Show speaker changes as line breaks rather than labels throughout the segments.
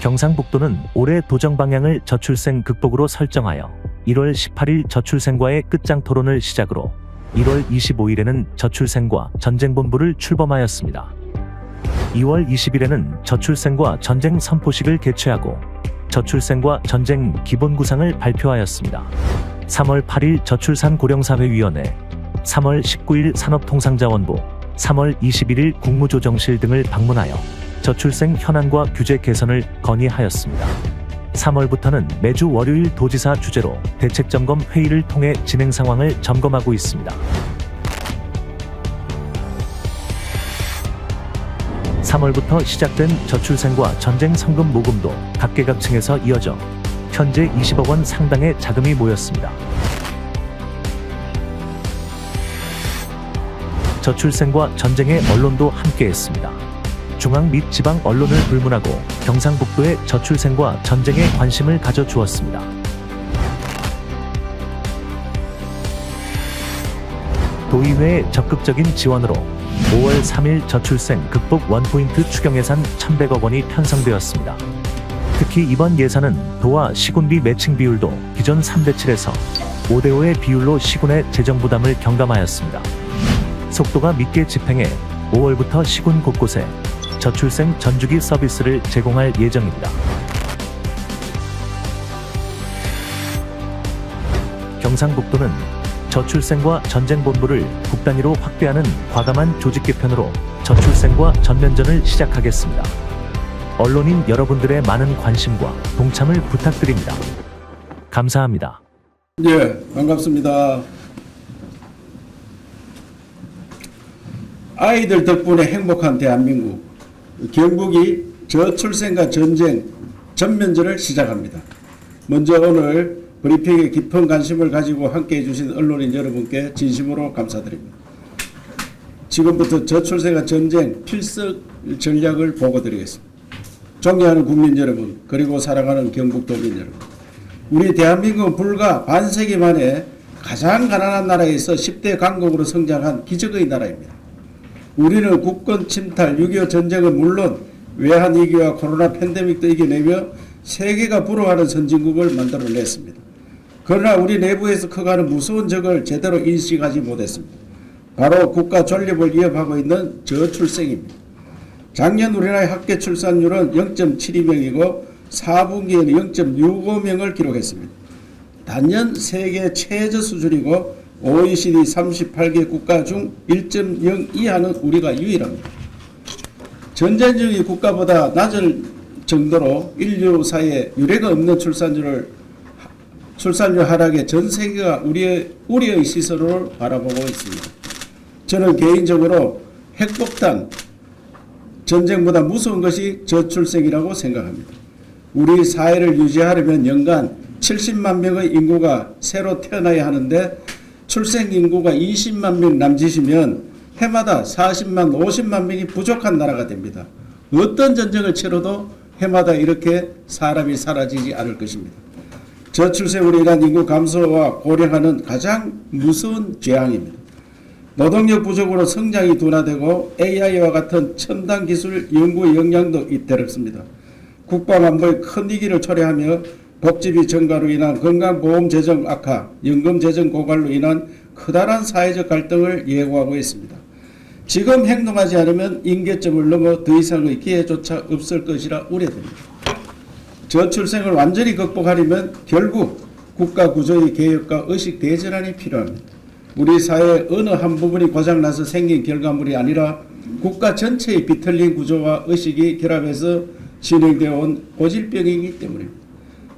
경상북도는 올해 도정 방향을 저출생 극복으로 설정하여 1월 18일 저출생과의 끝장 토론을 시작으로 1월 25일에는 저출생과 전쟁본부를 출범하였습니다. 2월 20일에는 저출생과 전쟁 선포식을 개최하고 저출생과 전쟁 기본구상을 발표하였습니다. 3월 8일 저출산 고령사회위원회, 3월 19일 산업통상자원부, 3월 21일 국무조정실 등을 방문하여 저출생 현안과 규제 개선을 건의하였습니다. 3월부터는 매주 월요일 도지사 주재로 대책점검 회의를 통해 진행 상황을 점검하고 있습니다. 3월부터 시작된 저출생과 전쟁 성금 모금도 각계각층에서 이어져 현재 20억 원 상당의 자금이 모였습니다. 저출생과 전쟁의 언론도 함께했습니다. 중앙 및 지방 언론을 불문하고 경상북도의 저출생과 전쟁에 관심을 가져주었습니다. 도의회의 적극적인 지원으로 5월 3일 저출생 극복 원포인트 추경 예산 1,100억 원이 편성되었습니다. 특히 이번 예산은 도와 시군비 매칭 비율도 기존 3대7에서 5대5의 비율로 시군의 재정 부담을 경감하였습니다. 속도가 밉게 집행해 5월부터 시군 곳곳에 저출생 전주기 서비스를 제공할 예정입니다. 경상북도는 저출생과 전쟁본부를 국단위로 확대하는 과감한 조직 개편으로 저출생과 전면전을 시작하겠습니다. 언론인 여러분들의 많은 관심과 동참을 부탁드립니다. 감사합니다.
예, 반갑습니다. 아이들 덕분에 행복한 대한민국, 경북이 저출생과 전쟁 전면전을 시작합니다. 먼저 오늘 브리핑에 깊은 관심을 가지고 함께해 주신 언론인 여러분께 진심으로 감사드립니다. 지금부터 저출생과 전쟁 필석 전략을 보고드리겠습니다. 존경하는 국민 여러분, 그리고 사랑하는 경북도민 여러분, 우리 대한민국은 불과 반세기 만에 가장 가난한 나라에서 10대 강국으로 성장한 기적의 나라입니다. 우리는 국권 침탈, 6.25 전쟁은 물론 외환위기와 코로나 팬데믹도 이겨내며 세계가 부러워하는 선진국을 만들어냈습니다. 그러나 우리 내부에서 커가는 무서운 적을 제대로 인식하지 못했습니다. 바로 국가 존립을 위협하고 있는 저출생입니다. 작년 우리나라의 합계 출산율은 0.72명이고 4분기에는 0.65명을 기록했습니다. 단연 세계 최저 수준이고 OECD 38개 국가 중 1.0 이하는 우리가 유일합니다. 전쟁 중의 국가보다 낮을 정도로 인류 사이에 유례가 없는 출산율 하락에 전 세계가 우리의 시선으로 바라보고 있습니다. 저는 개인적으로 핵폭탄, 전쟁보다 무서운 것이 저출생이라고 생각합니다. 우리 사회를 유지하려면 연간 70만 명의 인구가 새로 태어나야 하는데 출생 인구가 20만 명 남짓이면 해마다 40만, 50만 명이 부족한 나라가 됩니다. 어떤 전쟁을 치러도 해마다 이렇게 사람이 사라지지 않을 것입니다. 저출생으로 인한 인구 감소와 고령화는 가장 무서운 재앙입니다. 노동력 부족으로 성장이 둔화되고 AI와 같은 첨단 기술 연구 역량도 잇따랐습니다. 국방안보의 큰 위기를 초래하며 복지비 증가로 인한 건강보험 재정 악화, 연금 재정 고갈로 인한 커다란 사회적 갈등을 예고하고 있습니다. 지금 행동하지 않으면 임계점을 넘어 더 이상의 기회조차 없을 것이라 우려됩니다. 저출생을 완전히 극복하려면 결국 국가 구조의 개혁과 의식 대전환이 필요합니다. 우리 사회의 어느 한 부분이 고장나서 생긴 결과물이 아니라 국가 전체의 비틀린 구조와 의식이 결합해서 진행되어 온 고질병이기 때문입니다.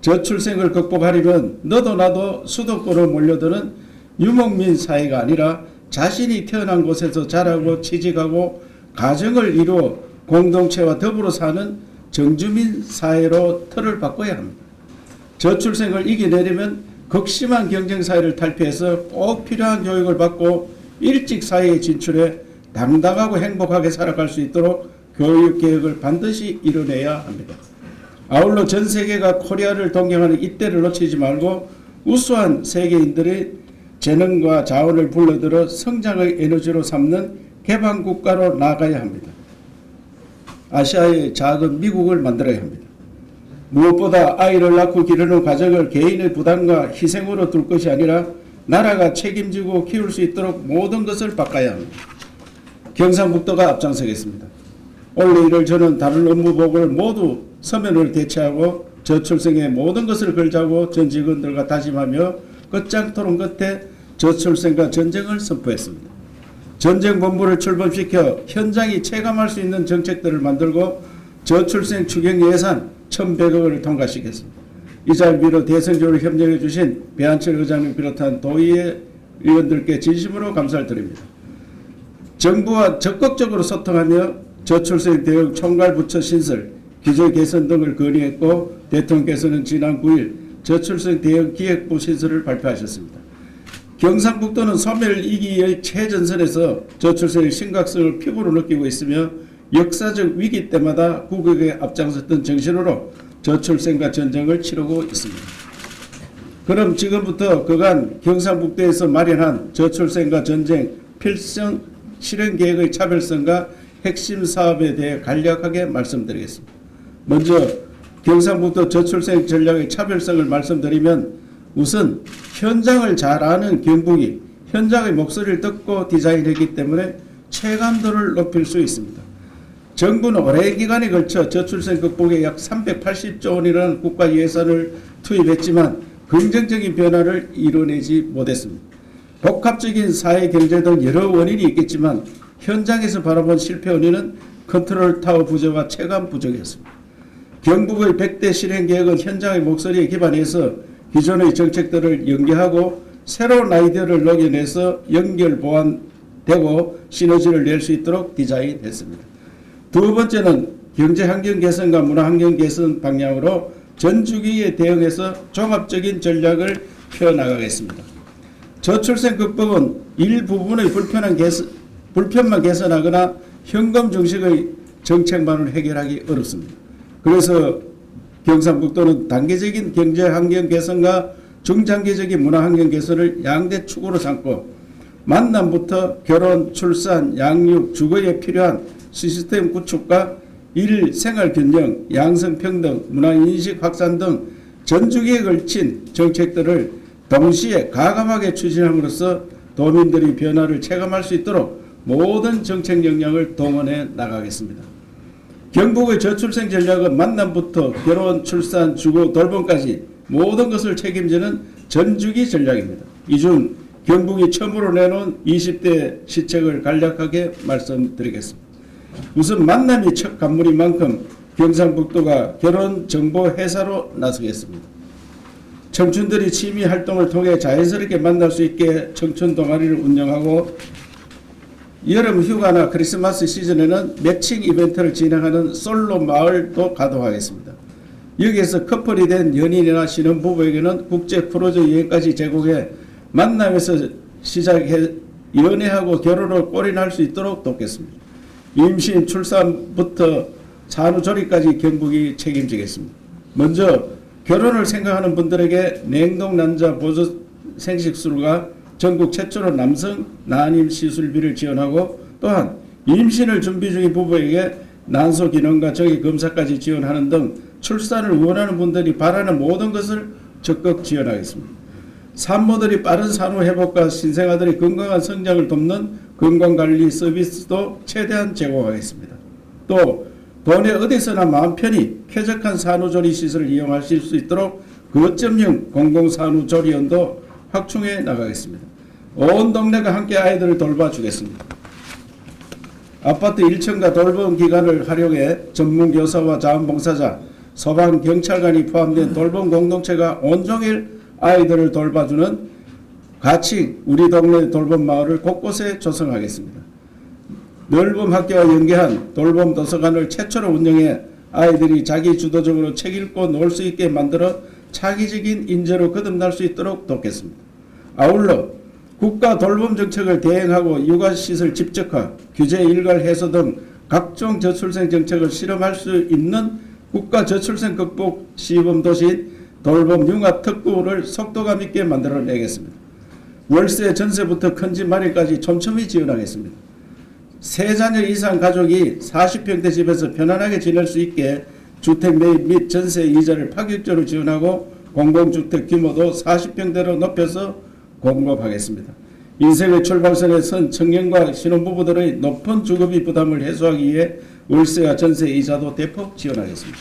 저출생을 극복하려면 너도 나도 수도권으로 몰려드는 유목민 사회가 아니라 자신이 태어난 곳에서 자라고 취직하고 가정을 이루어 공동체와 더불어 사는 정주민 사회로 틀을 바꿔야 합니다. 저출생을 이겨내려면 극심한 경쟁사회를 탈피해서 꼭 필요한 교육을 받고 일찍 사회에 진출해 당당하고 행복하게 살아갈 수 있도록 교육개혁을 반드시 이뤄내야 합니다. 아울러 전 세계가 코리아를 동경하는 이때를 놓치지 말고 우수한 세계인들의 재능과 자원을 불러들여 성장의 에너지로 삼는 개방국가로 나아가야 합니다. 아시아의 작은 미국을 만들어야 합니다. 무엇보다 아이를 낳고 기르는 과정을 개인의 부담과 희생으로 둘 것이 아니라 나라가 책임지고 키울 수 있도록 모든 것을 바꿔야 합니다. 경상북도가 앞장서겠습니다. 원래 이를 저는 다른 업무복을 모두 서면을 대체하고 저출생의 모든 것을 걸자고 전 직원들과 다짐하며 끝장 토론 끝에 저출생과 전쟁을 선포했습니다. 전쟁본부를 출범시켜 현장이 체감할 수 있는 정책들을 만들고 저출생 추경 예산 1,100억을 통과시켰습니다. 이 자리로 대선적으로 협력해 주신 배한철 의장을 비롯한 도의회 의원들께 진심으로 감사를 드립니다. 정부와 적극적으로 소통하며 저출생 대응 총괄부처 신설, 규제 개선 등을 건의했고 대통령께서는 지난 9일 저출생 대응 기획부 신설을 발표하셨습니다. 경상북도는 소멸 위기의 최전선에서 저출생의 심각성을 피부로 느끼고 있으며 역사적 위기 때마다 국익에 앞장섰던 정신으로 저출생과 전쟁을 치르고 있습니다. 그럼 지금부터 그간 경상북도에서 마련한 저출생과 전쟁 필성 실행 계획의 차별성과 핵심 사업에 대해 간략하게 말씀드리겠습니다. 먼저 경상북도 저출생 전략의 차별성을 말씀드리면 우선 현장을 잘 아는 경북이 현장의 목소리를 듣고 디자인했기 때문에 체감도를 높일 수 있습니다. 정부는 오랜 기간에 걸쳐 저출생 극복에 약 380조 원이라는 국가 예산을 투입했지만 긍정적인 변화를 이뤄내지 못했습니다. 복합적인 사회 경제 등 여러 원인이 있겠지만 현장에서 바라본 실패 원인은 컨트롤 타워 부재와 체감 부족이었습니다. 경북의 100대 실행 계획은 현장의 목소리에 기반해서 기존의 정책들을 연계하고 새로운 아이디어를 녹여내서 연결 보완되고 시너지를 낼 수 있도록 디자인했습니다. 두 번째는 경제 환경 개선과 문화 환경 개선 방향으로 전 주기에 대응해서 종합적인 전략을 펴나가겠습니다. 저출생 극복은 일부분의 불편만 개선하거나 현금 중심의 정책만으로 해결하기 어렵습니다. 그래서 경상북도는 단계적인 경제 환경 개선과 중장기적인 문화 환경 개선을 양대 축으로 삼고 만남부터 결혼, 출산, 양육, 주거에 필요한 시스템 구축과 일, 생활 균형, 양성 평등, 문화 인식 확산 등 전주기에 걸친 정책들을 동시에 가감하게 추진함으로써 도민들이 변화를 체감할 수 있도록 모든 정책 역량을 동원해 나가겠습니다. 경북의 저출생 전략은 만남부터 결혼, 출산, 주거, 돌봄까지 모든 것을 책임지는 전주기 전략입니다. 이 중 경북이 처음으로 내놓은 20대 시책을 간략하게 말씀드리겠습니다. 우선 만남이 첫 관문인 만큼 경상북도가 결혼 정보 회사로 나서겠습니다. 청춘들이 취미 활동을 통해 자연스럽게 만날 수 있게 청춘 동아리를 운영하고 여름 휴가나 크리스마스 시즌에는 매칭 이벤트를 진행하는 솔로 마을도 가동하겠습니다. 여기에서 커플이 된 연인이나 신혼부부에게는 국제 크루즈 여행까지 제공해 만남에서 시작해 연애하고 결혼을 골인할 수 있도록 돕겠습니다. 임신, 출산부터 산후조리까지 경북이 책임지겠습니다. 먼저 결혼을 생각하는 분들에게 냉동난자 보조 생식술과 전국 최초로 남성 난임 시술비를 지원하고 또한 임신을 준비 중인 부부에게 난소 기능과 정기 검사까지 지원하는 등 출산을 원하는 분들이 바라는 모든 것을 적극 지원하겠습니다. 산모들이 빠른 산후 회복과 신생아들의 건강한 성장을 돕는 건강관리 서비스도 최대한 제공하겠습니다. 또 도내 어디서나 마음 편히 쾌적한 산후조리 시설을 이용하실 수 있도록 거점형 공공산후조리원도 확충해 나가겠습니다. 온 동네가 함께 아이들을 돌봐주겠습니다. 아파트 1층과 돌봄 기관을 활용해 전문교사와 자원봉사자, 소방, 경찰관이 포함된 돌봄 공동체가 온종일 아이들을 돌봐주는 가칭 우리 동네 돌봄 마을을 곳곳에 조성하겠습니다. 넓은 학교와 연계한 돌봄 도서관을 최초로 운영해 아이들이 자기 주도적으로 책 읽고 놀 수 있게 만들어 차기적인 인재로 거듭날 수 있도록 돕겠습니다. 아울러 국가 돌봄 정책을 대행하고 육아시설 집적화, 규제 일괄 해소 등 각종 저출생 정책을 실험할 수 있는 국가 저출생 극복 시범도시 돌봄 융합 특구를 속도감 있게 만들어내겠습니다. 월세 전세부터 큰집 마련까지 촘촘히 지원하겠습니다. 3자녀 이상 가족이 40평대 집에서 편안하게 지낼 수 있게 주택 매입 및 전세 이자를 파격적으로 지원하고 공공주택 규모도 40평대로 높여서 공급하겠습니다. 인생의 출발선에 선 청년과 신혼부부들의 높은 주거비 부담을 해소하기 위해 월세와 전세 이자도 대폭 지원하겠습니다.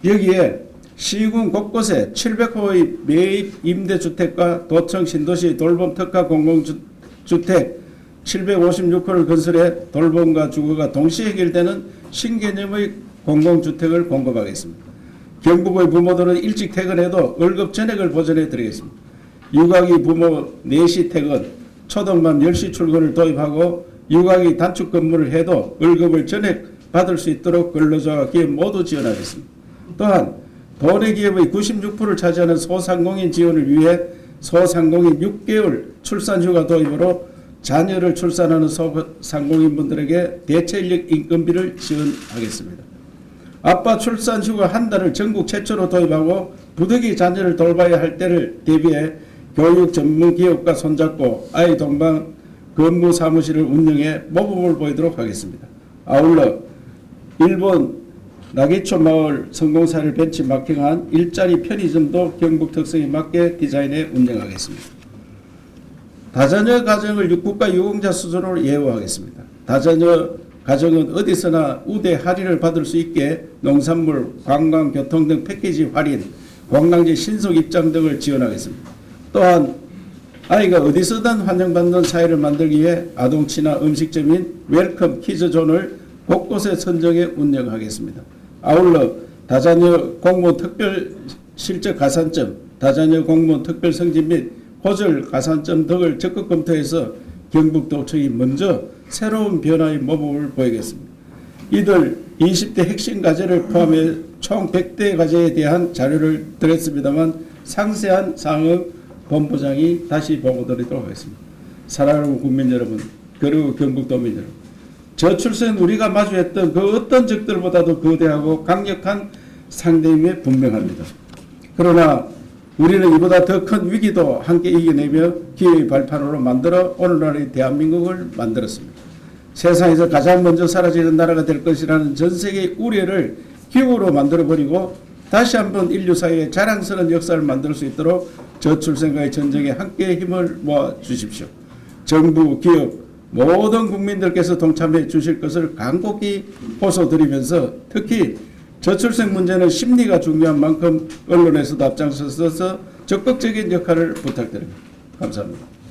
여기에 시군 곳곳에 700호의 매입 임대주택과 도청 신도시 돌봄 특화 공공주택 756호를 건설해 돌봄과 주거가 동시에 해결되는 신개념의 공공주택을 공급하겠습니다. 경북의 부모들은 일찍 퇴근해도 월급 전액을 보전해 드리겠습니다. 육아기 부모 4시 퇴근, 초등반 10시 출근을 도입하고 육아기 단축 근무를 해도 월급을 전액 받을 수 있도록 근로자와 기업 모두 지원하겠습니다. 또한 도내 기업의 96%를 차지하는 소상공인 지원을 위해 소상공인 6개월 출산휴가 도입으로 자녀를 출산하는 소상공인분들에게 대체인력 인건비를 지원하겠습니다. 아빠 출산휴가 한 달을 전국 최초로 도입하고 부득이 자녀를 돌봐야 할 때를 대비해 교육 전문 기업과 손잡고 아이 동반 근무 사무실을 운영해 모범을 보이도록 하겠습니다. 아울러 일본 나기초 마을 성공사를 벤치마킹한 일자리 편의점도 경북 특성에 맞게 디자인해 운영하겠습니다. 다자녀 가정을 국가 유공자 수준으로 예우하겠습니다. 다자녀 가정은 어디서나 우대 할인을 받을 수 있게 농산물, 관광, 교통 등 패키지 할인, 관광지 신속 입장 등을 지원하겠습니다. 또한 아이가 어디서든 환영받는 사회를 만들기 위해 아동 친화 음식점인 웰컴 키즈존을 곳곳에 선정해 운영하겠습니다. 아울러 다자녀 공무원 특별 실적 가산점, 다자녀 공무원 특별 승진 및 호절 가산점 등을 적극 검토해서 경북도청이 먼저 새로운 변화의 모범을 보이겠습니다. 이들 20대 핵심 과제를 포함해 총 100대 과제에 대한 자료를 드렸습니다만 상세한 사항은 본부장이 다시 보고드리도록 하겠습니다. 사랑하는 국민 여러분, 그리고 경북도민 여러분, 저출생 우리가 마주했던 그 어떤 적들보다도 거대하고 강력한 상대임에 분명합니다. 그러나 우리는 이보다 더 큰 위기도 함께 이겨내며 기회의 발판으로 만들어 오늘날의 대한민국을 만들었습니다. 세상에서 가장 먼저 사라지는 나라가 될 것이라는 전 세계의 우려를 기후로 만들어버리고 다시 한번 인류 사회의 자랑스러운 역사를 만들 수 있도록 저출생과의 전쟁에 함께 힘을 모아 주십시오. 정부, 기업, 모든 국민들께서 동참해 주실 것을 간곡히 호소드리면서 특히 저출생 문제는 심리가 중요한 만큼 언론에서도 앞장서서 적극적인 역할을 부탁드립니다. 감사합니다.